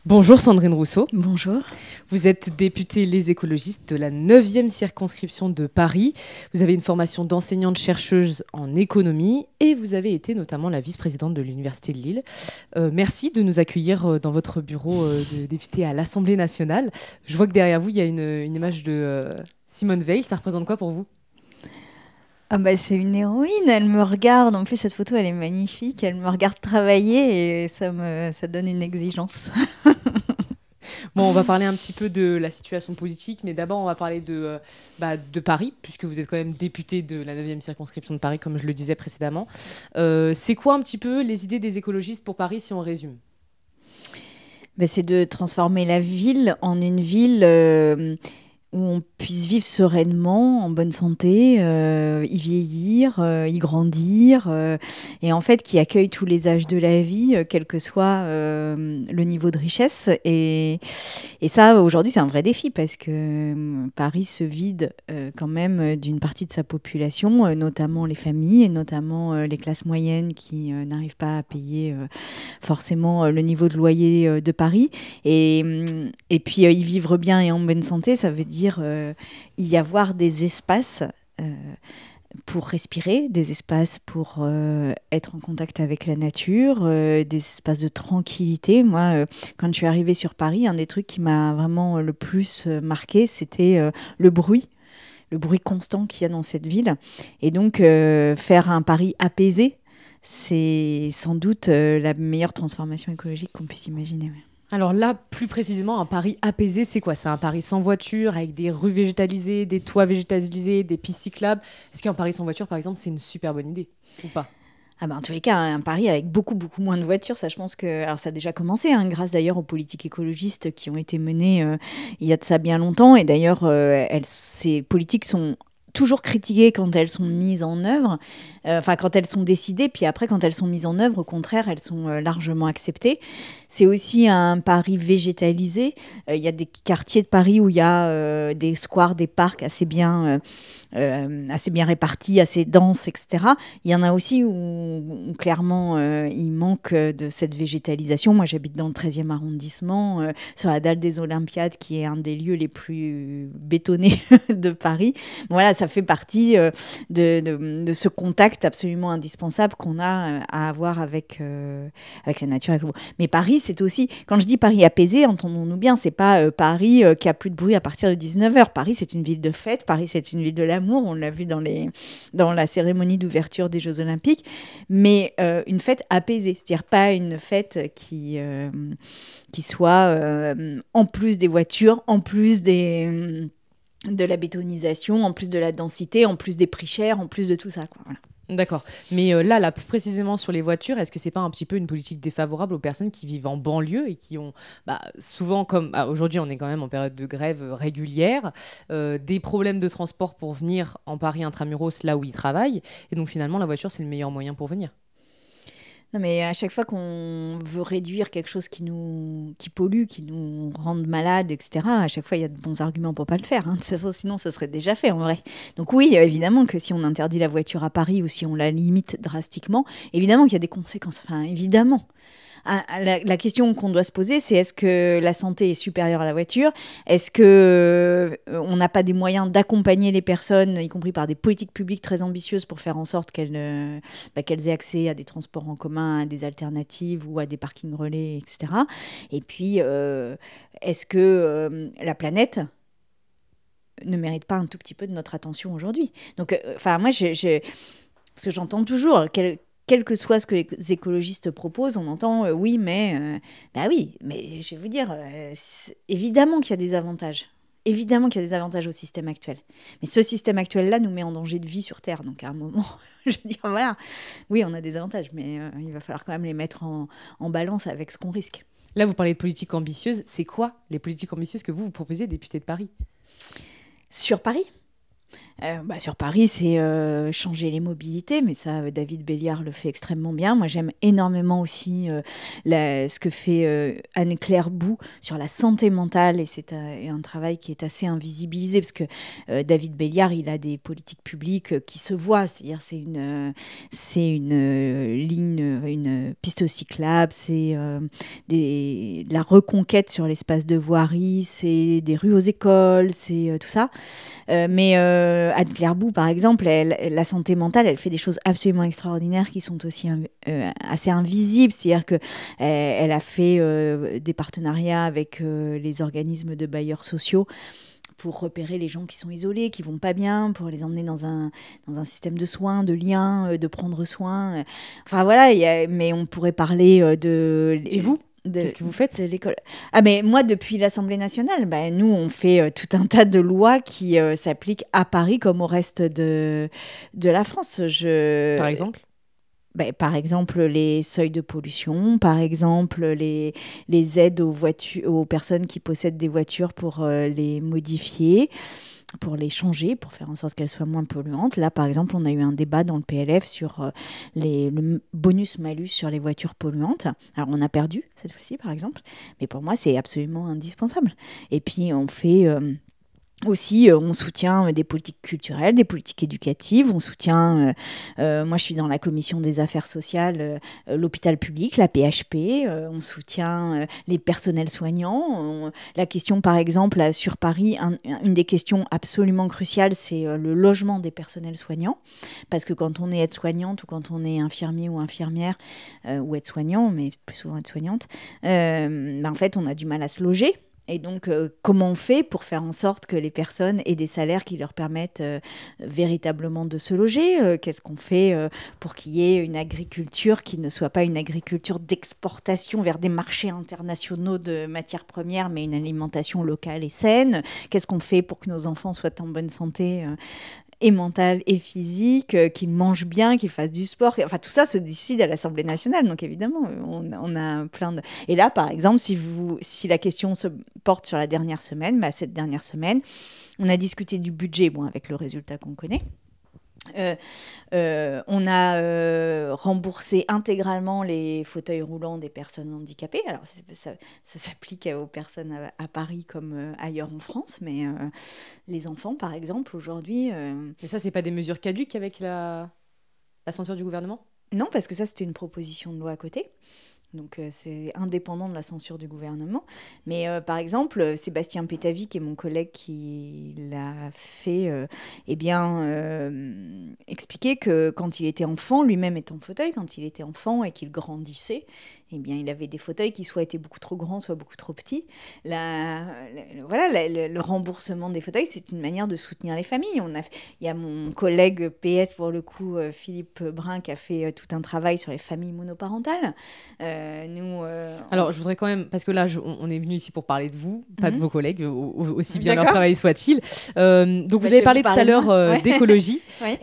Bonjour Sandrine Rousseau. Bonjour. Vous êtes députée Les Écologistes de la 9e circonscription de Paris. Vous avez une formation d'enseignante-chercheuse en économie et vous avez été notamment la vice-présidente de l'Université de Lille. Merci de nous accueillir dans votre bureau de députée à l'Assemblée nationale. Je vois que derrière vous, il y a une image de Simone Veil. Ça représente quoi pour vous ? Ah bah c'est une héroïne, elle me regarde, en plus cette photo elle est magnifique, elle me regarde travailler et ça donne une exigence. Bon, on va parler un petit peu de la situation politique, mais d'abord on va parler de Paris, puisque vous êtes quand même députée de la 9e circonscription de Paris, comme je le disais précédemment. C'est quoi un petit peu les idées des écologistes pour Paris, si on résume ? C'est de transformer la ville en une ville où on puisse vivre sereinement, en bonne santé, y vieillir, y grandir, et en fait qui accueille tous les âges de la vie, quel que soit le niveau de richesse. Et ça, aujourd'hui, c'est un vrai défi parce que Paris se vide quand même d'une partie de sa population, notamment les familles, et notamment les classes moyennes qui n'arrivent pas à payer forcément le niveau de loyer de Paris. Et puis, y vivre bien et en bonne santé, ça veut dire y avoir des espaces pour respirer, des espaces pour être en contact avec la nature, des espaces de tranquillité. Moi, quand je suis arrivée sur Paris, un des trucs qui m'a vraiment le plus marqué, c'était le bruit constant qu'il y a dans cette ville. Et donc, faire un Paris apaisé, c'est sans doute la meilleure transformation écologique qu'on puisse imaginer. Ouais. Alors là, plus précisément, un Paris apaisé, c'est quoi ? C'est un Paris sans voiture, avec des rues végétalisées, des toits végétalisés, des pistes cyclables. Est-ce qu'un Paris sans voiture, par exemple, c'est une super bonne idée ou pas ? En tous les cas, un Paris avec beaucoup moins de voitures, ça je pense que... Alors ça a déjà commencé, grâce d'ailleurs aux politiques écologistes qui ont été menées il y a de ça bien longtemps. Et d'ailleurs, ces politiques sont toujours critiquées quand elles sont mises en œuvre, quand elles sont décidées, puis après quand elles sont mises en œuvre, au contraire, elles sont largement acceptées. C'est aussi un Paris végétalisé. Il y a des quartiers de Paris où il y a des squares, des parcs assez bien répartis, assez denses, etc. Il y en a aussi où clairement il manque de cette végétalisation. Moi j'habite dans le 13e arrondissement, sur la dalle des Olympiades, qui est un des lieux les plus bétonnés de Paris. Voilà, ça fait partie de ce contact absolument indispensable qu'on a à avoir avec la nature. Mais Paris, c'est aussi, quand je dis Paris apaisé, entendons-nous bien, c'est pas Paris qui a plus de bruit à partir de 19h. Paris, c'est une ville de fête, Paris, c'est une ville de l'amour, on l'a vu dans la cérémonie d'ouverture des Jeux Olympiques, mais une fête apaisée, c'est-à-dire pas une fête qui soit en plus des voitures, en plus de la bétonisation, en plus de la densité, en plus des prix chers, en plus de tout ça, quoi. Voilà. D'accord. Mais là, plus précisément sur les voitures, est-ce que c'est pas un petit peu une politique défavorable aux personnes qui vivent en banlieue et qui ont souvent, comme aujourd'hui on est quand même en période de grève régulière, des problèmes de transport pour venir en Paris intramuros, là où ils travaillent, et donc finalement la voiture c'est le meilleur moyen pour venir. Non, mais à chaque fois qu'on veut réduire quelque chose qui pollue, qui nous rende malades, etc., à chaque fois, il y a de bons arguments pour pas le faire. De toute façon, sinon, ce serait déjà fait, en vrai. Donc oui, évidemment que si on interdit la voiture à Paris ou si on la limite drastiquement, évidemment qu'il y a des conséquences. Enfin, évidemment. La question qu'on doit se poser, c'est est-ce que la santé est supérieure à la voiture ? Est-ce qu'on n'a pas des moyens d'accompagner les personnes, y compris par des politiques publiques très ambitieuses, pour faire en sorte qu'elles aient accès à des transports en commun, à des alternatives ou à des parkings relais, etc. Et puis, est-ce que la planète ne mérite pas un tout petit peu de notre attention aujourd'hui ? Donc, moi, parce que j'entends toujours... Quel que soit ce que les écologistes proposent, on entend oui, mais je vais vous dire, évidemment qu'il y a des avantages. Évidemment qu'il y a des avantages au système actuel. Mais ce système actuel-là nous met en danger de vie sur Terre. Donc à un moment, je veux dire, voilà, oui, on a des avantages, mais il va falloir quand même les mettre en balance avec ce qu'on risque. Là, vous parlez de politique ambitieuse. C'est quoi les politiques ambitieuses que vous proposez, député de Paris ? Sur Paris ? Sur Paris, c'est changer les mobilités, mais ça, David Béliard le fait extrêmement bien. Moi, j'aime énormément aussi ce que fait Anne-Claire Bou sur la santé mentale, et c'est un travail qui est assez invisibilisé, parce que David Béliard, il a des politiques publiques qui se voient, c'est-à-dire c'est une ligne, une pistes cyclables, c'est la reconquête sur l'espace de voirie, c'est des rues aux écoles, c'est tout ça. Mais Anne Clairbout, par exemple, la santé mentale, elle fait des choses absolument extraordinaires qui sont aussi assez invisibles. C'est-à-dire qu'elle a fait des partenariats avec les organismes de bailleurs sociaux pour repérer les gens qui sont isolés, qui vont pas bien, pour les emmener dans un système de soins, de liens, de prendre soin. Enfin voilà, mais on pourrait parler de... Et vous ? Qu'est-ce que vous faites ? L'école. Ah, mais moi, depuis l'Assemblée nationale, nous, on fait tout un tas de lois qui s'appliquent à Paris comme au reste de la France. Par exemple ? Par exemple, les seuils de pollution, par exemple, les aides aux personnes qui possèdent des voitures pour les modifier, pour les changer, pour faire en sorte qu'elles soient moins polluantes. Là, par exemple, on a eu un débat dans le PLF sur le bonus-malus sur les voitures polluantes. Alors, on a perdu cette fois-ci, par exemple, mais pour moi, c'est absolument indispensable. Et puis, on fait... Aussi, on soutient des politiques culturelles, des politiques éducatives. On soutient, moi je suis dans la commission des affaires sociales, l'hôpital public, la PHP. On soutient les personnels soignants. La question, par exemple, sur Paris, une des questions absolument cruciales, c'est le logement des personnels soignants. Parce que quand on est aide-soignante ou quand on est infirmier ou infirmière, ou aide-soignant, mais plus souvent aide-soignante, en fait, on a du mal à se loger. Et donc, comment on fait pour faire en sorte que les personnes aient des salaires qui leur permettent véritablement de se loger ? Qu'est-ce qu'on fait pour qu'il y ait une agriculture qui ne soit pas une agriculture d'exportation vers des marchés internationaux de matières premières, mais une alimentation locale et saine ? Qu'est-ce qu'on fait pour que nos enfants soient en bonne santé et mentale et physique, qu'ils mangent bien, qu'ils fassent du sport. Enfin, tout ça se décide à l'Assemblée nationale. Donc, évidemment, on a plein de... Et là, par exemple, si la question se porte sur la dernière semaine, cette dernière semaine, on a discuté du budget, avec le résultat qu'on connaît. On a remboursé intégralement les fauteuils roulants des personnes handicapées. Alors, ça s'applique aux personnes à Paris comme ailleurs en France, mais les enfants, par exemple, aujourd'hui... Mais ça, c'est pas des mesures caduques avec la censure du gouvernement ? Non, parce que ça, c'était une proposition de loi à côté. Donc, c'est indépendant de la censure du gouvernement. Mais par exemple, Sébastien Pétavy, qui est mon collègue qui l'a fait, expliquer que quand il était enfant, lui-même étant en fauteuil, quand il était enfant et qu'il grandissait, il avait des fauteuils qui soit étaient beaucoup trop grands, soit beaucoup trop petits. Le remboursement des fauteuils, c'est une manière de soutenir les familles. Il y a mon collègue PS, pour le coup, Philippe Brun, qui a fait tout un travail sur les familles monoparentales. Alors, je voudrais quand même, parce que là, on est venu ici pour parler de vous, pas de vos collègues, aussi bien leur travail soit-il. Donc, vous avez parlé tout à l'heure d'écologie. Oui.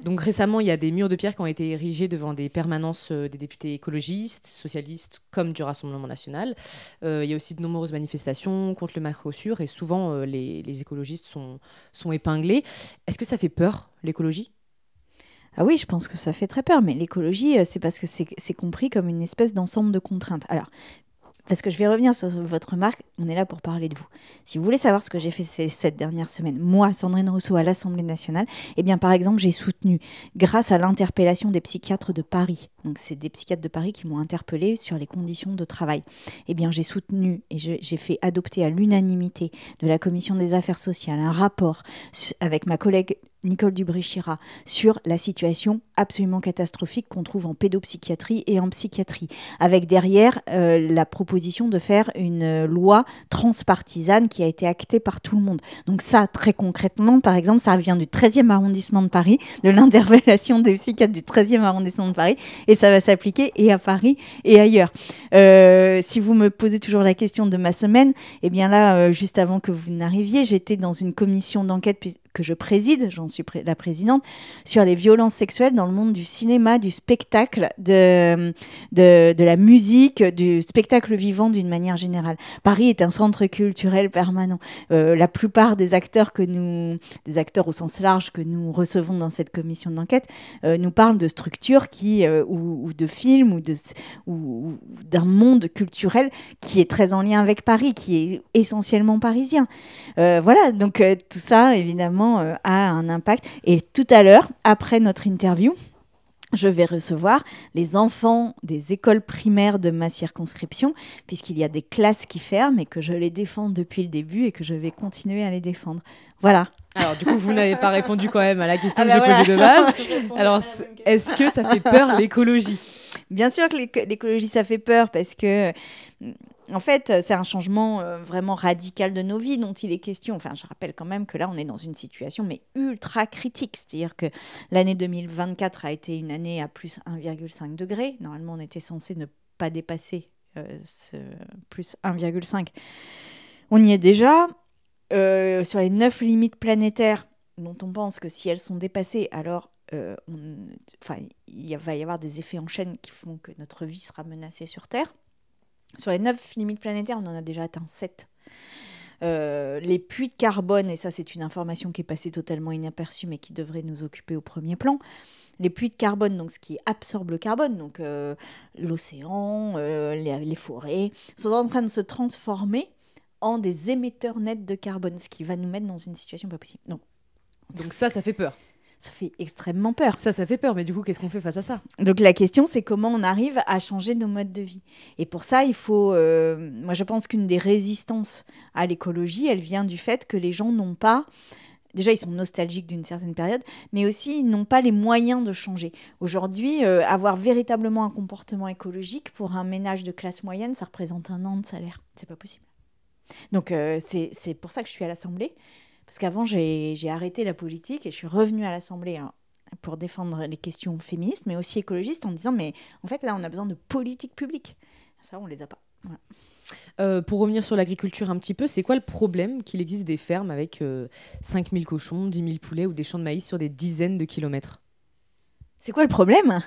Donc, récemment, il y a des murs de pierre qui ont été érigés devant des permanences des députés écologistes, socialistes, comme du Rassemblement national. Il y a aussi de nombreuses manifestations contre le Mercosur, et souvent, les écologistes sont épinglés. Est-ce que ça fait peur, l'écologie ? Ah oui, je pense que ça fait très peur, mais l'écologie, c'est parce que c'est compris comme une espèce d'ensemble de contraintes. Alors, parce que je vais revenir sur votre remarque, on est là pour parler de vous. Si vous voulez savoir ce que j'ai fait cette dernière semaine, moi, Sandrine Rousseau, à l'Assemblée nationale, par exemple, j'ai soutenu, grâce à l'interpellation des psychiatres de Paris, donc c'est des psychiatres de Paris qui m'ont interpellée sur les conditions de travail, j'ai soutenu et j'ai fait adopter à l'unanimité de la Commission des affaires sociales un rapport avec ma collègue Nicole Dubré-Chirat sur la situation absolument catastrophique qu'on trouve en pédopsychiatrie et en psychiatrie, avec derrière la proposition de faire une loi transpartisane qui a été actée par tout le monde. Donc ça, très concrètement, par exemple, ça vient du 13e arrondissement de Paris, de l'interpellation des psychiatres du 13e arrondissement de Paris, et ça va s'appliquer et à Paris et ailleurs. Si vous me posez toujours la question de ma semaine, juste avant que vous n'arriviez, j'étais dans une commission d'enquête que je préside, j'en suis la présidente, sur les violences sexuelles dans le monde du cinéma, du spectacle, de la musique, du spectacle vivant d'une manière générale. Paris est un centre culturel permanent. La plupart des acteurs des acteurs au sens large que nous recevons dans cette commission d'enquête, nous parlent de structures ou de films ou d'un monde culturel qui est très en lien avec Paris, qui est essentiellement parisien. Donc tout ça, évidemment, a un impact. Et tout à l'heure, après notre interview, je vais recevoir les enfants des écoles primaires de ma circonscription, puisqu'il y a des classes qui ferment et que je les défends depuis le début et que je vais continuer à les défendre. Voilà. Alors, du coup, vous n'avez pas répondu quand même à la question que j'ai posée de base. Alors, est-ce que ça fait peur l'écologie ? Bien sûr que l'écologie, ça fait peur parce que, en fait, c'est un changement vraiment radical de nos vies dont il est question. Enfin, je rappelle quand même que là, on est dans une situation mais ultra critique. C'est-à-dire que l'année 2024 a été une année à plus 1,5 degré. Normalement, on était censé ne pas dépasser ce plus 1,5. On y est déjà. Sur les 9 limites planétaires dont on pense que si elles sont dépassées, alors il va y avoir des effets en chaîne qui font que notre vie sera menacée sur Terre. Sur les 9 limites planétaires, on en a déjà atteint 7. Les puits de carbone, et ça c'est une information qui est passée totalement inaperçue mais qui devrait nous occuper au premier plan, les puits de carbone, donc ce qui absorbe le carbone, donc l'océan, les forêts, sont en train de se transformer en des émetteurs nets de carbone, ce qui va nous mettre dans une situation pas possible. Donc ça fait peur. Ça fait extrêmement peur. Ça fait peur, mais du coup, qu'est-ce qu'on fait face à ça ? Donc la question, c'est comment on arrive à changer nos modes de vie. Et pour ça, il faut... moi, je pense qu'une des résistances à l'écologie, elle vient du fait que les gens n'ont pas... Déjà, ils sont nostalgiques d'une certaine période, mais aussi, ils n'ont pas les moyens de changer. Aujourd'hui, avoir véritablement un comportement écologique, pour un ménage de classe moyenne, ça représente 1 an de salaire. C'est pas possible. Donc, c'est pour ça que je suis à l'Assemblée. Parce qu'avant, j'ai arrêté la politique et je suis revenue à l'Assemblée pour défendre les questions féministes, mais aussi écologistes, en disant, mais en fait, là, on a besoin de politiques publiques. Ça, on les a pas. Voilà. Pour revenir sur l'agriculture un petit peu, c'est quoi le problème qu'il existe des fermes avec 5000 cochons, 10 000 poulets ou des champs de maïs sur des dizaines de kilomètres ? C'est quoi le problème ?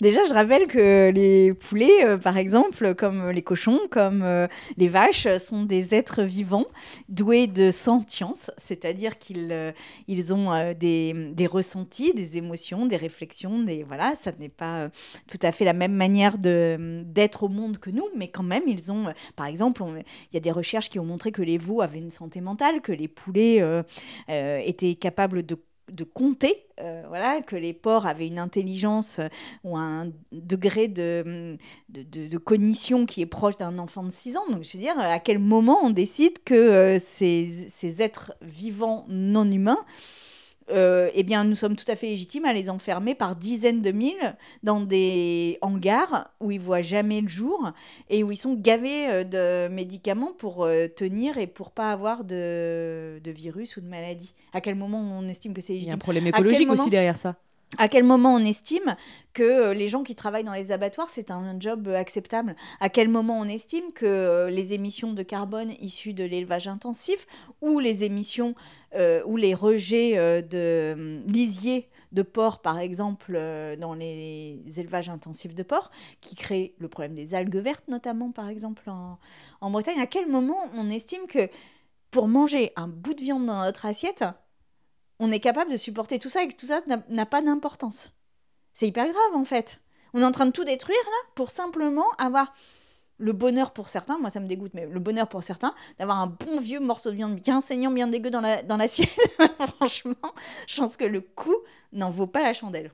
Déjà, je rappelle que les poulets, par exemple, comme les cochons, comme les vaches, sont des êtres vivants doués de sentience, c'est-à-dire qu'ils ont des ressentis, des émotions, des réflexions, voilà, ça n'est pas tout à fait la même manière d'être au monde que nous, mais quand même, ils ont, par exemple, il y a des recherches qui ont montré que les veaux avaient une santé mentale, que les poulets étaient capables de compter, voilà, que les porcs avaient une intelligence ou un degré de cognition qui est proche d'un enfant de 6 ans. Donc, je veux dire, à quel moment on décide que ces êtres vivants non humains, eh bien, nous sommes tout à fait légitimes à les enfermer par dizaines de mille dans des hangars où ils ne voient jamais le jour et où ils sont gavés de médicaments pour tenir et pour ne pas avoir de virus ou de maladie. À quel moment on estime que c'est légitime ? Il y a un problème écologique aussi derrière ça. À quel moment on estime que les gens qui travaillent dans les abattoirs, c'est un job acceptable ? À quel moment on estime que les émissions de carbone issues de l'élevage intensif ou les émissions ou les rejets de lisiers de porcs, par exemple, dans les élevages intensifs de porcs, qui créent le problème des algues vertes, notamment, par exemple, en Bretagne, à quel moment on estime que pour manger un bout de viande dans notre assiette, on est capable de supporter tout ça et que tout ça n'a pas d'importance. C'est hyper grave, en fait. On est en train de tout détruire, là, pour simplement avoir le bonheur pour certains, moi ça me dégoûte, mais le bonheur pour certains, d'avoir un bon vieux morceau de viande bien saignant, bien dégueu dans l'assiette. Franchement, je pense que le coût n'en vaut pas la chandelle.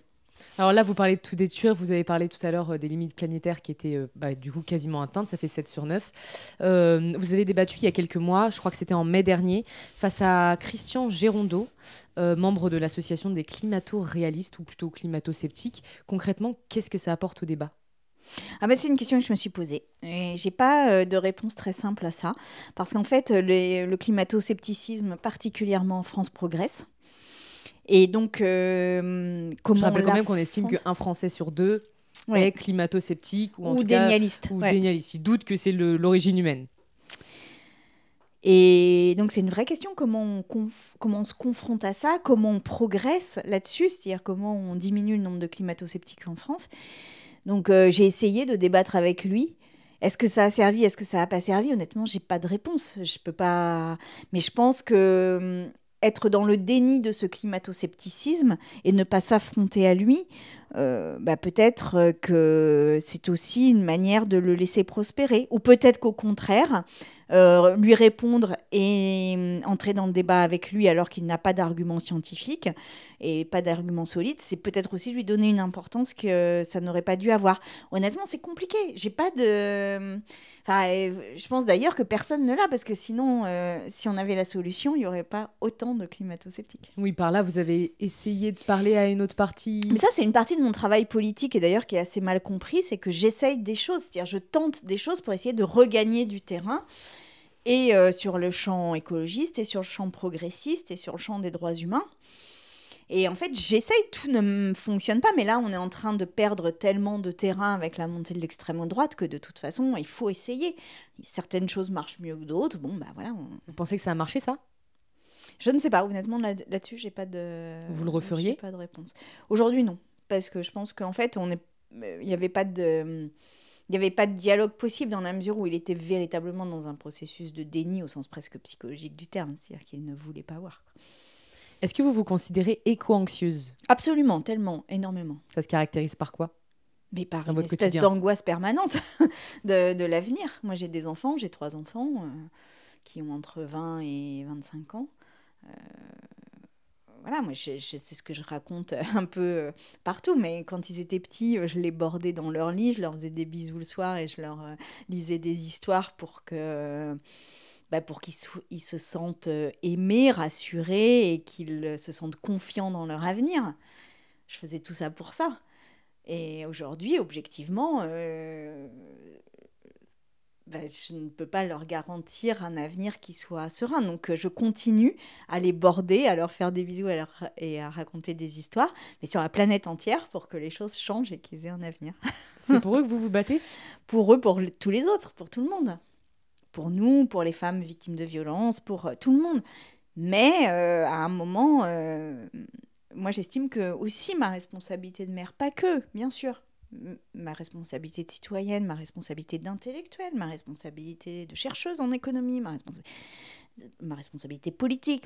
Alors là, vous parlez de tout détruire. Vous avez parlé tout à l'heure des limites planétaires qui étaient du coup quasiment atteintes. Ça fait 7 sur 9. Vous avez débattu il y a quelques mois, je crois que c'était en mai dernier, face à Christian Gérondeau, membre de l'association des climato-réalistes ou plutôt climato-sceptiques. Concrètement, qu'est-ce que ça apporte au débat ? C'est une question que je me suis posée. Et j'ai pas de réponse très simple à ça. Parce qu'en fait, le climato-scepticisme, particulièrement en France, progresse. Et donc, comment je rappelle quand même qu'on estime qu'un Français sur 2 est climato-sceptique ou dénialiste. Dénialiste. Il doute que c'est l'origine humaine. Et donc, c'est une vraie question, comment on se confronte à ça, comment on progresse là-dessus, c'est-à-dire comment on diminue le nombre de climato-sceptiques en France. Donc, j'ai essayé de débattre avec lui. Est-ce que ça a servi ? Est-ce que ça n'a pas servi ? Honnêtement, je n'ai pas de réponse. Je peux pas... Mais je pense que être dans le déni de ce climato-scepticisme et ne pas s'affronter à lui, peut-être que c'est aussi une manière de le laisser prospérer. Ou peut-être qu'au contraire, lui répondre et entrer dans le débat avec lui alors qu'il n'a pas d'arguments scientifiques et pas d'arguments solides, c'est peut-être aussi lui donner une importance que ça n'aurait pas dû avoir. Honnêtement, c'est compliqué. J'ai pas de... Enfin, je pense d'ailleurs que personne ne l'a, parce que sinon, si on avait la solution, il n'y aurait pas autant de climato-sceptiques. Oui, par là, vous avez essayé de parler à une autre partie. Mais ça, c'est une partie de mon travail politique, et d'ailleurs qui est assez mal compris, c'est que j'essaye des choses, c'est-à-dire je tente des choses pour essayer de regagner du terrain, et sur le champ écologiste, et sur le champ progressiste, et sur le champ des droits humains. Et en fait, j'essaye, tout ne fonctionne pas, mais là, on est en train de perdre tellement de terrain avec la montée de l'extrême droite que de toute façon, il faut essayer. Certaines choses marchent mieux que d'autres. Bon, bah voilà. Vous pensez que ça a marché, ça ? Je ne sais pas, honnêtement, là-dessus, j'ai pas de... Vous le referiez ? J'ai pas de réponse. Aujourd'hui, non. Parce que je pense qu'en fait, il n'y avait pas de... Il n'y avait pas de dialogue possible dans la mesure où il était véritablement dans un processus de déni au sens presque psychologique du terme, c'est-à-dire qu'il ne voulait pas voir. Est-ce que vous vous considérez éco-anxieuse ? Absolument, tellement, énormément. Ça se caractérise par quoi ? Mais par dans une votre espèce quotidien d'angoisse permanente de l'avenir. Moi, j'ai des enfants, j'ai 3 enfants qui ont entre 20 et 25 ans. Voilà, moi, c'est ce que je raconte un peu partout, mais quand ils étaient petits, je les bordais dans leur lit, je leur faisais des bisous le soir et je leur lisais des histoires pour qu'ils ils se sentent aimés, rassurés et qu'ils se sentent confiants dans leur avenir. Je faisais tout ça pour ça. Et aujourd'hui, objectivement, je ne peux pas leur garantir un avenir qui soit serein. Donc, je continue à les border, à leur faire des bisous et à raconter des histoires, mais sur la planète entière pour que les choses changent et qu'ils aient un avenir. C'est pour eux que vous vous battez ? Pour eux, pour tous les autres, pour tout le monde. Pour nous, pour les femmes victimes de violences, pour tout le monde. Mais à un moment, moi j'estime que aussi ma responsabilité de mère, pas que, bien sûr, ma responsabilité de citoyenne, ma responsabilité d'intellectuelle, ma responsabilité de chercheuse en économie, ma responsabilité politique,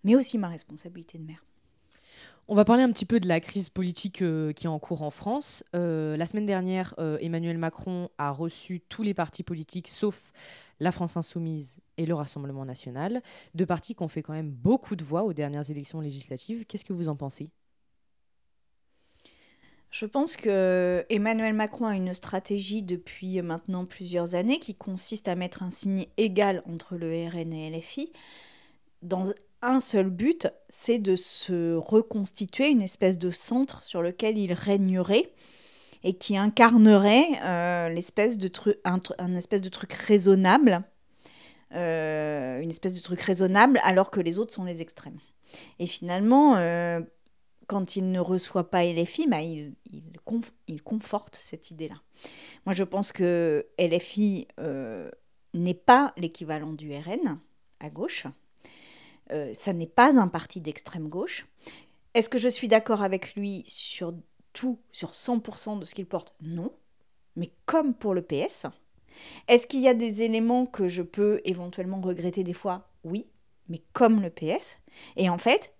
mais aussi ma responsabilité de mère. On va parler un petit peu de la crise politique qui est en cours en France. La semaine dernière, Emmanuel Macron a reçu tous les partis politiques, sauf la France Insoumise et le Rassemblement National. 2 partis qui ont fait quand même beaucoup de voix aux dernières élections législatives. Qu'est-ce que vous en pensez ? Je pense que Emmanuel Macron a une stratégie depuis maintenant plusieurs années qui consiste à mettre un signe égal entre le RN et LFI dans un seul but, c'est de se reconstituer une espèce de centre sur lequel il régnerait et qui incarnerait un espèce de truc raisonnable, une espèce de truc raisonnable alors que les autres sont les extrêmes. Et finalement, quand il ne reçoit pas LFI, il conforte cette idée-là. Moi, je pense que LFI n'est pas l'équivalent du RN à gauche. Ça n'est pas un parti d'extrême gauche. Est-ce que je suis d'accord avec lui sur tout, sur 100% de ce qu'il porte ? Non. Mais comme pour le PS. Est-ce qu'il y a des éléments que je peux éventuellement regretter des fois ? Oui. Mais comme le PS. Et en fait,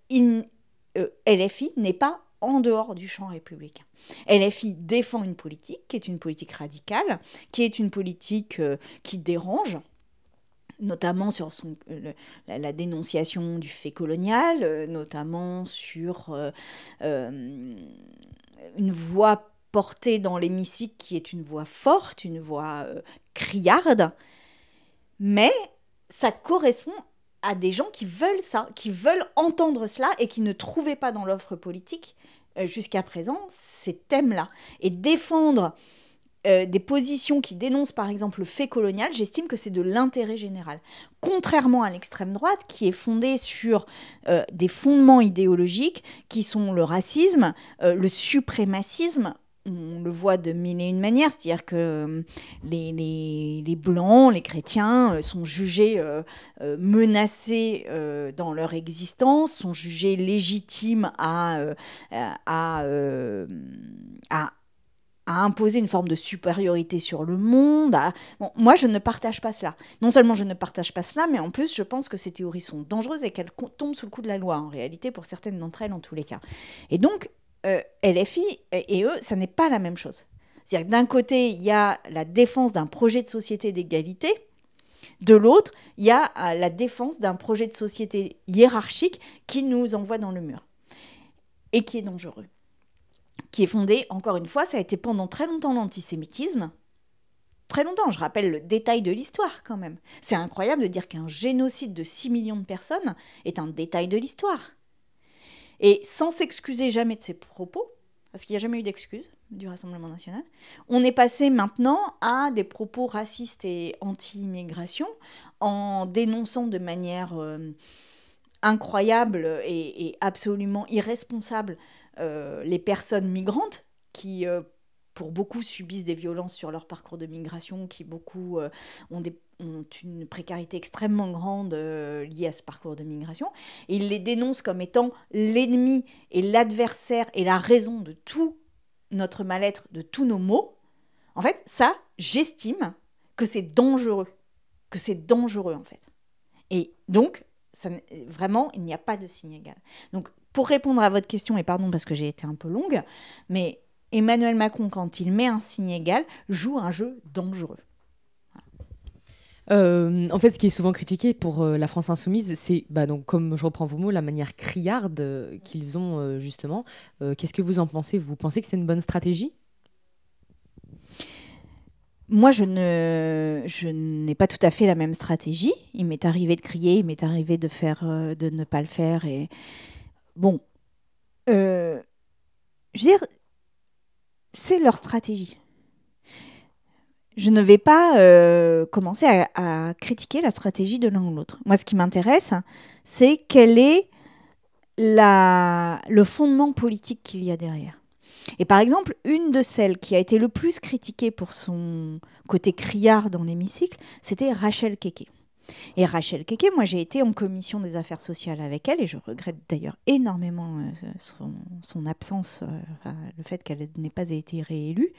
LFI n'est pas en dehors du champ républicain. LFI défend une politique qui est une politique radicale, qui est une politique qui dérange, notamment sur la dénonciation du fait colonial, notamment sur une voix portée dans l'hémicycle qui est une voix forte, une voix criarde, mais ça correspond à des gens qui veulent ça, qui veulent entendre cela et qui ne trouvaient pas dans l'offre politique jusqu'à présent ces thèmes-là. Et défendre des positions qui dénoncent par exemple le fait colonial, j'estime que c'est de l'intérêt général. Contrairement à l'extrême droite qui est fondée sur des fondements idéologiques qui sont le racisme, le suprémacisme. On le voit de mille et une manières, c'est-à-dire que les Blancs, les chrétiens sont jugés menacés dans leur existence, sont jugés légitimes à imposer une forme de supériorité sur le monde. Bon, moi, je ne partage pas cela. Non seulement je ne partage pas cela, mais en plus, je pense que ces théories sont dangereuses et qu'elles tombent sous le coup de la loi, en réalité, pour certaines d'entre elles, en tous les cas. Et donc, LFI et eux, ça n'est pas la même chose. C'est-à-dire que d'un côté, il y a la défense d'un projet de société d'égalité, de l'autre, il y a la défense d'un projet de société hiérarchique qui nous envoie dans le mur et qui est dangereux, qui est fondé, encore une fois, ça a été pendant très longtemps l'antisémitisme. Très longtemps, je rappelle le détail de l'histoire quand même. C'est incroyable de dire qu'un génocide de 6 millions de personnes est un détail de l'histoire. Et sans s'excuser jamais de ses propos, parce qu'il n'y a jamais eu d'excuse du Rassemblement national, on est passé maintenant à des propos racistes et anti-immigration en dénonçant de manière incroyable et absolument irresponsable les personnes migrantes qui, pour beaucoup, subissent des violences sur leur parcours de migration, qui beaucoup ont une précarité extrêmement grande liée à ce parcours de migration. Et ils les dénoncent comme étant l'ennemi et l'adversaire et la raison de tout notre mal-être, de tous nos maux. En fait, ça, j'estime que c'est dangereux. Que c'est dangereux, en fait. Et donc, vraiment, il n'y a pas de signe égal. Donc, pour répondre à votre question, et pardon parce que j'ai été un peu longue, mais Emmanuel Macron, quand il met un signe égal, joue un jeu dangereux. En fait, ce qui est souvent critiqué pour la France insoumise, c'est, donc, comme je reprends vos mots, la manière criarde qu'ils ont, justement. Qu'est-ce que vous en pensez? Vous pensez que c'est une bonne stratégie? Moi, je n'ai pas tout à fait la même stratégie. Il m'est arrivé de crier, il m'est arrivé de ne pas le faire. Et bon, je veux dire, c'est leur stratégie. Je ne vais pas commencer à critiquer la stratégie de l'un ou l'autre. Moi, ce qui m'intéresse, c'est quel est le fondement politique qu'il y a derrière. Et par exemple, une de celles qui a été le plus critiquée pour son côté criard dans l'hémicycle, c'était Rachel Keke. Et Rachel Keke, moi j'ai été en commission des affaires sociales avec elle, et je regrette d'ailleurs énormément son absence, le fait qu'elle n'ait pas été réélue.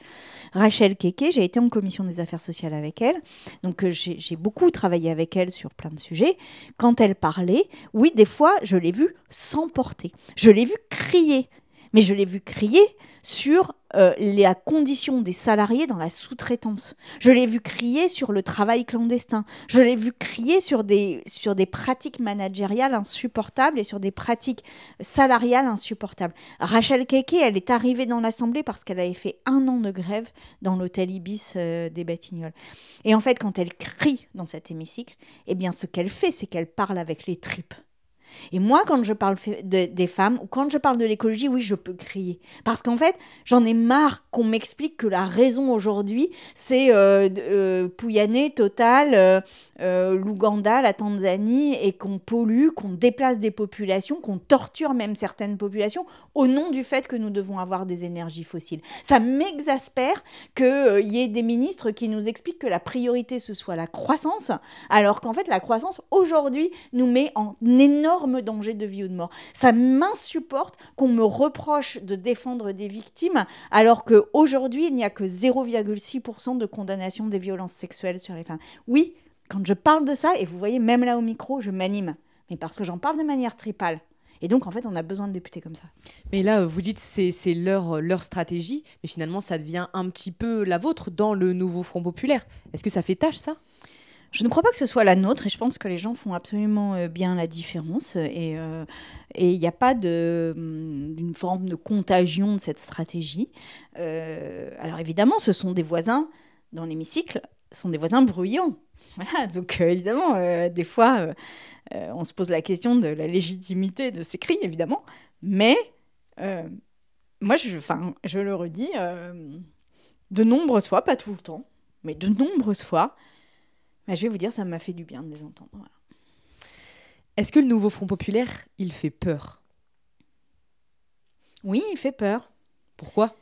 Rachel Keke, j'ai été en commission des affaires sociales avec elle, donc j'ai beaucoup travaillé avec elle sur plein de sujets. Quand elle parlait, oui, des fois, je l'ai vue s'emporter. Je l'ai vue crier. Mais je l'ai vu crier sur la condition des salariés dans la sous-traitance. Je l'ai vu crier sur le travail clandestin. Je l'ai vu crier sur des pratiques managériales insupportables et sur des pratiques salariales insupportables. Rachel Keke, elle est arrivée dans l'Assemblée parce qu'elle avait fait 1 an de grève dans l'hôtel Ibis des Batignolles. Et en fait, quand elle crie dans cet hémicycle, eh bien, ce qu'elle fait, c'est qu'elle parle avec les tripes. Et moi, quand je parle des femmes ou quand je parle de l'écologie, oui, je peux crier. Parce qu'en fait, j'en ai marre qu'on m'explique que la raison aujourd'hui, c'est Pouyanné, Total, l'Ouganda, la Tanzanie, et qu'on pollue, qu'on déplace des populations, qu'on torture même certaines populations au nom du fait que nous devons avoir des énergies fossiles. Ça m'exaspère qu'il y ait des ministres qui nous expliquent que la priorité, ce soit la croissance, alors qu'en fait, la croissance, aujourd'hui, nous met en énorme danger de vie ou de mort. Ça m'insupporte qu'on me reproche de défendre des victimes alors qu'aujourd'hui, il n'y a que 0,6% de condamnation des violences sexuelles sur les femmes. Oui, quand je parle de ça, et vous voyez, même là au micro, je m'anime. Mais parce que j'en parle de manière tripale. Et donc, en fait, on a besoin de députés comme ça. Mais là, vous dites que c'est leur stratégie, mais finalement, ça devient un petit peu la vôtre dans le nouveau Front populaire. Est-ce que ça fait tâche, ça ? Je ne crois pas que ce soit la nôtre, et je pense que les gens font absolument bien la différence. Et il n'y a pas d'une forme de contagion de cette stratégie. Alors évidemment, ce sont des voisins dans l'hémicycle, ce sont des voisins bruyants. Voilà, donc évidemment, des fois, on se pose la question de la légitimité de ces cris, évidemment. Mais moi, je le redis, de nombreuses fois, pas tout le temps, mais de nombreuses fois, je vais vous dire, ça m'a fait du bien de les entendre. Voilà. Est-ce que le nouveau Front populaire, il fait peur ? Oui, il fait peur. Pourquoi ?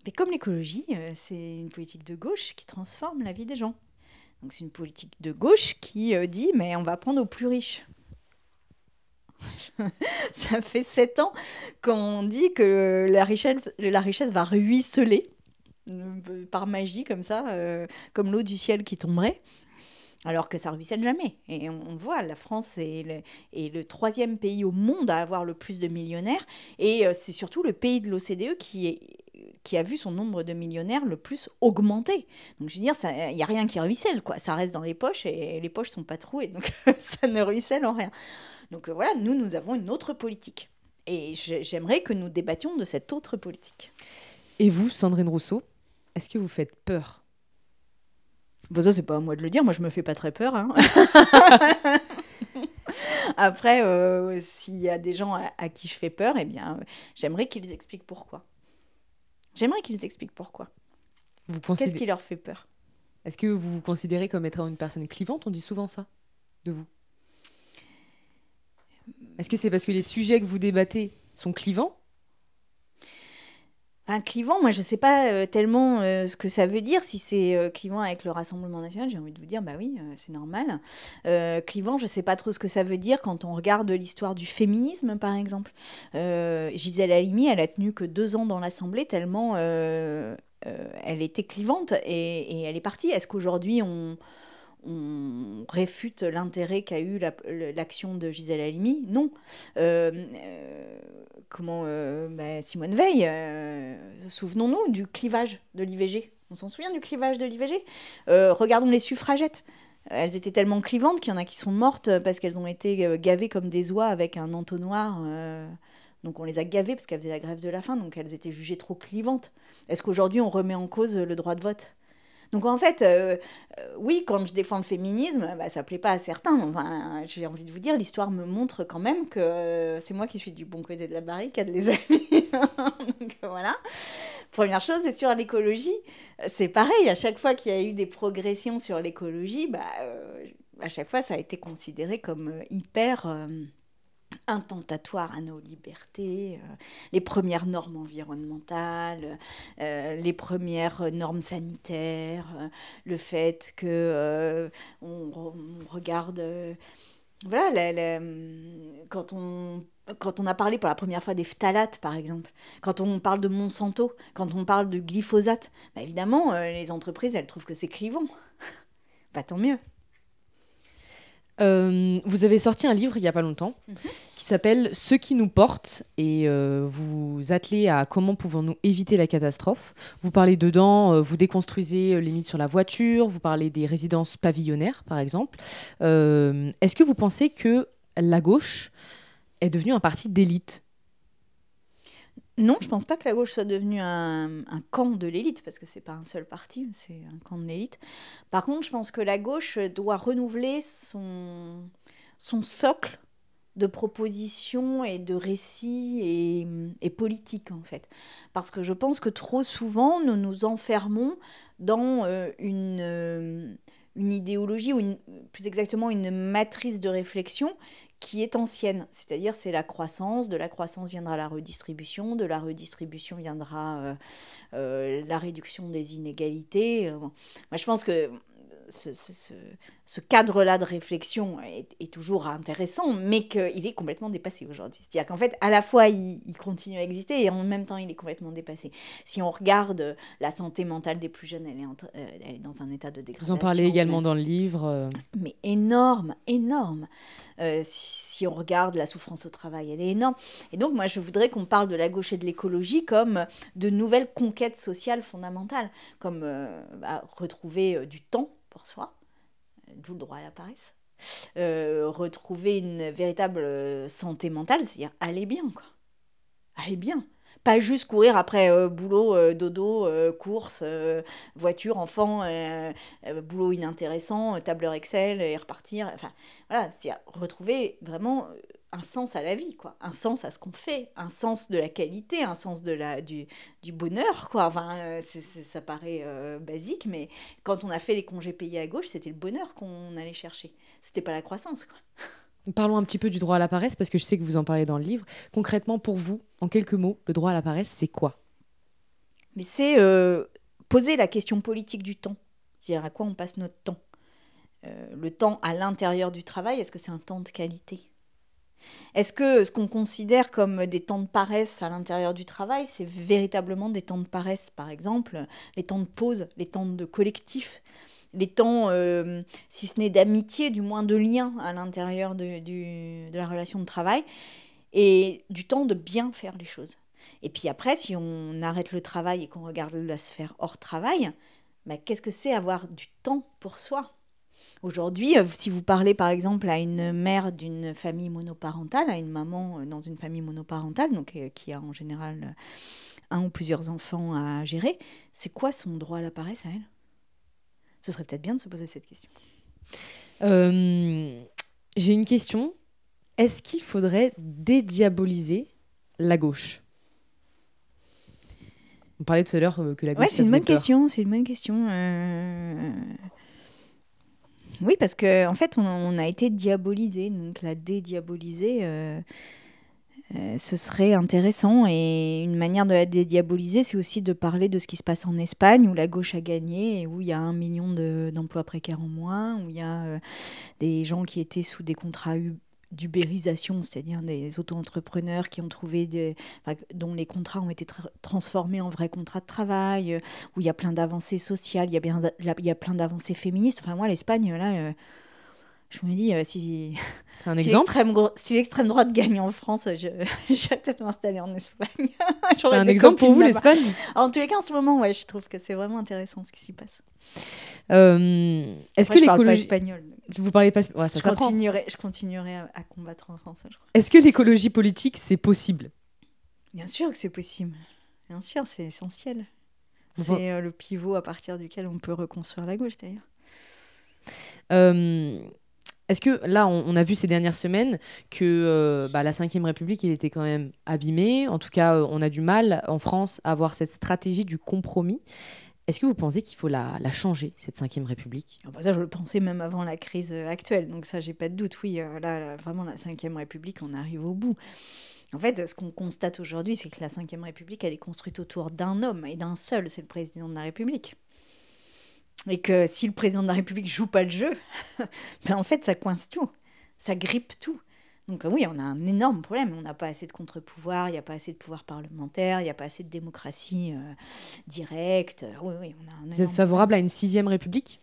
Mais comme l'écologie, c'est une politique de gauche qui transforme la vie des gens. Donc c'est une politique de gauche qui dit « mais on va prendre aux plus riches ». Ça fait 7 ans qu'on dit que la richesse va ruisseler par magie, comme ça, comme l'eau du ciel qui tomberait. Alors que ça ruisselle jamais. Et on voit, la France est le troisième pays au monde à avoir le plus de millionnaires. Et c'est surtout le pays de l'OCDE qui a vu son nombre de millionnaires le plus augmenter. Donc je veux dire, il n'y a rien qui ruisselle, quoi. Ça reste dans les poches et les poches ne sont pas trouées. Donc ça ne ruisselle en rien. Donc voilà, nous avons une autre politique. Et j'aimerais que nous débattions de cette autre politique. Et vous, Sandrine Rousseau, est-ce que vous faites peur ? Bon, ça, c'est pas à moi de le dire. Moi, je me fais pas très peur. Hein. Après, s'il y a des gens à qui je fais peur, eh bien, j'aimerais qu'ils expliquent pourquoi. Qu'est-ce qui leur fait peur ? Est-ce que vous vous considérez comme étant une personne clivante ? On dit souvent ça de vous. Est-ce que c'est parce que les sujets que vous débattez sont clivants ? Un clivant, moi je ne sais pas tellement ce que ça veut dire. Si c'est clivant avec le Rassemblement national, j'ai envie de vous dire, bah oui, c'est normal. Clivant, je ne sais pas trop ce que ça veut dire quand on regarde l'histoire du féminisme, par exemple. Gisèle Halimi, elle a tenu que 2 ans dans l'Assemblée tellement elle était clivante et elle est partie. Est-ce qu'aujourd'hui on réfute l'intérêt qu'a eu l'action de Gisèle Halimi ? Non. Simone Veil, souvenons-nous du clivage de l'IVG. On s'en souvient du clivage de l'IVG ? Regardons les suffragettes. Elles étaient tellement clivantes qu'il y en a qui sont mortes parce qu'elles ont été gavées comme des oies avec un entonnoir. Donc on les a gavées parce qu'elles faisaient la grève de la faim, donc elles étaient jugées trop clivantes. Est-ce qu'aujourd'hui on remet en cause le droit de vote ? Donc en fait, oui, quand je défends le féminisme, ça ne plaît pas à certains. Enfin, j'ai envie de vous dire, l'histoire me montre quand même que c'est moi qui suis du bon côté de la barricade, les amis. Donc voilà. Première chose, et sur l'écologie, c'est pareil. À chaque fois qu'il y a eu des progressions sur l'écologie, à chaque fois, ça a été considéré comme hyper... intentatoire à nos libertés, les premières normes environnementales, les premières normes sanitaires, le fait que on regarde... voilà, quand on a parlé pour la première fois des phtalates, par exemple, quand on parle de Monsanto, quand on parle de glyphosate, évidemment, les entreprises, elles trouvent que c'est clivant. Tant mieux. Vous avez sorti un livre il n'y a pas longtemps qui s'appelle « Ce qui nous porte » et vous vous attelez à comment pouvons-nous éviter la catastrophe. Vous parlez dedans, vous déconstruisez les mythes sur la voiture, vous parlez des résidences pavillonnaires par exemple. Est-ce que vous pensez que la gauche est devenue un parti d'élite ? Non, je ne pense pas que la gauche soit devenue un camp de l'élite, parce que ce n'est pas un seul parti, c'est un camp de l'élite. Par contre, je pense que la gauche doit renouveler son socle de propositions et de récits et politiques, en fait. Parce que je pense que trop souvent, nous nous enfermons dans une idéologie, ou plus exactement une matrice de réflexion qui est ancienne, c'est-à-dire c'est la croissance, de la croissance viendra la redistribution, de la redistribution viendra la réduction des inégalités. Moi, je pense que ce cadre-là de réflexion est toujours intéressant, mais qu'il est complètement dépassé aujourd'hui. C'est-à-dire qu'en fait, à la fois, il continue à exister et en même temps, il est complètement dépassé. Si on regarde la santé mentale des plus jeunes, elle est dans un état de dégradation. Vous en parlez également dans le livre. Mais énorme, énorme. Si on regarde la souffrance au travail, elle est énorme. Et donc, moi, je voudrais qu'on parle de la gauche et de l'écologie comme de nouvelles conquêtes sociales fondamentales, comme retrouver du temps pour soi, d'où le droit à la paresse, retrouver une véritable santé mentale, c'est-à-dire aller bien, quoi. Aller bien. Pas juste courir après boulot, dodo, courses, voiture, enfant, boulot inintéressant, tableur Excel et repartir. Enfin, voilà, c'est-à-dire retrouver vraiment un sens à la vie, quoi. Un sens à ce qu'on fait, un sens de la qualité, un sens du bonheur, quoi. Enfin, ça paraît basique, mais quand on a fait les congés payés à gauche, c'était le bonheur qu'on allait chercher. C'était pas la croissance, quoi. Parlons un petit peu du droit à la paresse, parce que je sais que vous en parlez dans le livre. Concrètement, pour vous, en quelques mots, le droit à la paresse, c'est quoi ? Mais c'est poser la question politique du temps. C'est-à-dire à quoi on passe notre temps. Le temps à l'intérieur du travail, est-ce que c'est un temps de qualité ? Est-ce que ce qu'on considère comme des temps de paresse à l'intérieur du travail, c'est véritablement des temps de paresse ? Par exemple, les temps de pause, les temps de collectif. les temps, si ce n'est d'amitié, du moins de lien à l'intérieur de la relation de travail, et du temps de bien faire les choses. Et puis après, si on arrête le travail et qu'on regarde la sphère hors travail, bah, qu'est-ce que c'est avoir du temps pour soi? Aujourd'hui, si vous parlez par exemple à une mère d'une famille monoparentale, à une maman dans une famille monoparentale, donc qui a en général un ou plusieurs enfants à gérer, c'est quoi son droit à la paresse à elle? Ce serait peut-être bien de se poser cette question. J'ai une question. Est-ce qu'il faudrait dédiaboliser la gauche? On parlait tout à l'heure que la gauche, c'est une bonne question. C'est une bonne question. Oui, parce qu'en fait, on a été diabolisé. Donc, la dédiaboliser, ce serait intéressant. Et une manière de la dédiaboliser, c'est aussi de parler de ce qui se passe en Espagne, où la gauche a gagné, et où il y a 1 million d'emplois précaires en moins, où il y a des gens qui étaient sous des contrats d'ubérisation, c'est-à-dire des auto-entrepreneurs qui ont trouvé dont les contrats ont été transformés en vrais contrats de travail, où il y a plein d'avancées sociales, il y a plein d'avancées féministes. Enfin, moi, l'Espagne, là, je me dis, si l'extrême droite gagne en France, je vais peut-être m'installer en Espagne. C'est un exemple pour vous, l'Espagne? En tous les cas, en ce moment, ouais, je trouve que c'est vraiment intéressant ce qui s'y passe. Est-ce que je parle pas espagnol. Vous parlez pas ouais, ça je continuerai à combattre en français, je crois. Est-ce que l'écologie politique, c'est possible? Bien sûr que c'est possible. Bien sûr, c'est essentiel. C'est le pivot à partir duquel on peut reconstruire la gauche, d'ailleurs. Est-ce que là, on a vu ces dernières semaines que la Ve République, il était quand même abîmé. En tout cas, on a du mal en France à avoir cette stratégie du compromis. Est-ce que vous pensez qu'il faut la changer, cette Ve République? Ça, je le pensais même avant la crise actuelle. Donc ça, j'ai pas de doute. Oui, là, vraiment, la Ve République, on arrive au bout. En fait, ce qu'on constate aujourd'hui, c'est que la Ve République, elle est construite autour d'un homme et d'un seul, c'est le président de la République. Et que si le président de la République joue pas le jeu, en fait, ça coince tout. Ça grippe tout. Donc oui, on a un énorme problème. On n'a pas assez de contre-pouvoir, il n'y a pas assez de pouvoir parlementaire, il n'y a pas assez de démocratie directe. Oui, on a un Vous êtes favorable à une 6e République?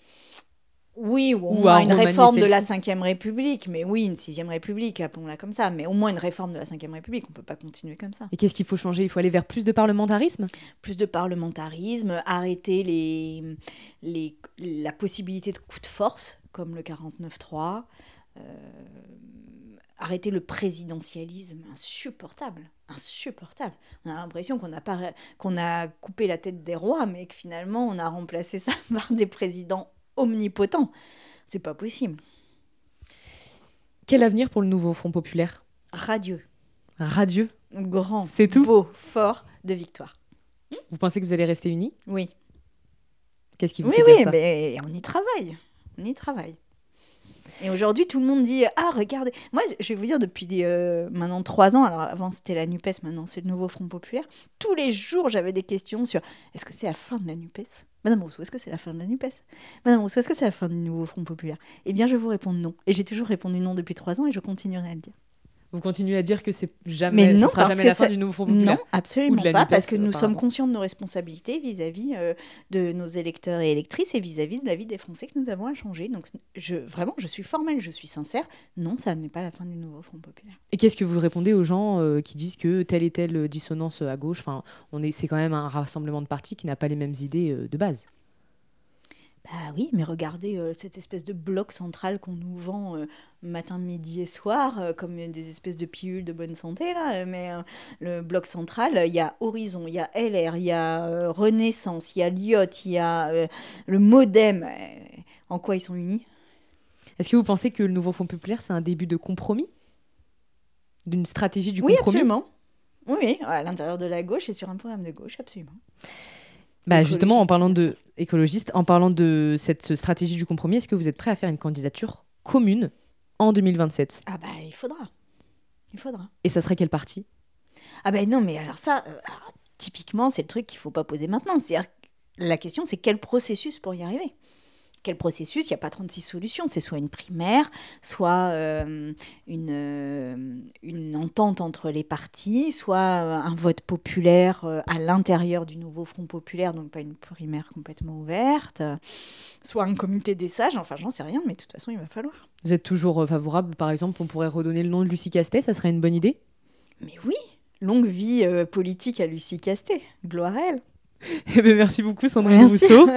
Oui, ou au moins une réforme de la Ve République. Mais oui, une 6e République, appelons-la comme ça. Mais au moins une réforme de la Ve République. On ne peut pas continuer comme ça. Et qu'est-ce qu'il faut changer? Il faut aller vers plus de parlementarisme? Plus de parlementarisme, arrêter la possibilité de coups de force, comme le 49-3. Arrêter le présidentialisme insupportable. On a l'impression qu'on a coupé la tête des rois, mais que finalement, on a remplacé ça par des présidents omnipotents. C'est pas possible. Quel avenir pour le nouveau Front populaire? Radieux. Radieux? Grand. C'est tout? Beau, fort, de victoire. Vous pensez que vous allez rester unis? Oui. Qu'est-ce qui vous fait dire ça? Mais on y travaille. Et aujourd'hui, tout le monde dit « Ah, regardez !» Moi, je vais vous dire, depuis maintenant 3 ans, alors avant c'était la NUPES, maintenant c'est le nouveau Front populaire, tous les jours j'avais des questions sur « Est-ce que c'est la fin de la NUPES ? Madame Rousseau, est-ce que c'est la fin de la NUPES ? Madame Rousseau, est-ce que c'est la fin du nouveau Front populaire ?» Eh bien, je vous réponds non. Et j'ai toujours répondu non depuis 3 ans et je continuerai à le dire. Vous continuez à dire que ce sera jamais la fin du nouveau Front populaire? Non, absolument pas, parce que nous sommes conscients de nos responsabilités vis-à-vis de nos électeurs et électrices et vis-à-vis de la vie des Français que nous avons à changer. Donc, vraiment, je suis formelle, je suis sincère. Non, ça n'est pas la fin du nouveau Front populaire. Et qu'est-ce que vous répondez aux gens qui disent que telle et telle dissonance à gauche, c'est quand même un rassemblement de partis qui n'a pas les mêmes idées de base? Bah oui, mais regardez cette espèce de bloc central qu'on nous vend matin, midi et soir, comme des espèces de pilules de bonne santé, là. Mais le bloc central, il y a Horizon, il y a LR, il y a Renaissance, il y a Lyot, il y a le Modem. En quoi ils sont unis? Est-ce que vous pensez que le nouveau Front populaire, c'est un début de compromis? D'une stratégie du compromis? Oui, absolument. Oui, à l'intérieur de la gauche et sur un programme de gauche, absolument. Justement, en parlant de écologiste, en parlant de cette stratégie du compromis, est-ce que vous êtes prêt à faire une candidature commune en 2027? Ah il faudra. Et ça serait quel parti? Non, mais alors ça, typiquement, c'est le truc qu'il ne faut pas poser maintenant. C'est-à-dire, la question, c'est quel processus pour y arriver? Quel processus? Il n'y a pas 36 solutions. C'est soit une primaire, soit une entente entre les partis, soit un vote populaire à l'intérieur du nouveau Front populaire, donc pas une primaire complètement ouverte, soit un comité des sages. Enfin, j'en sais rien, mais de toute façon, il va falloir. Vous êtes toujours favorable, par exemple, on pourrait redonner le nom de Lucie Castet, ça serait une bonne idée? Mais oui, longue vie politique à Lucie Castet. Gloire à elle. Eh bien, merci beaucoup, Sandrine Rousseau.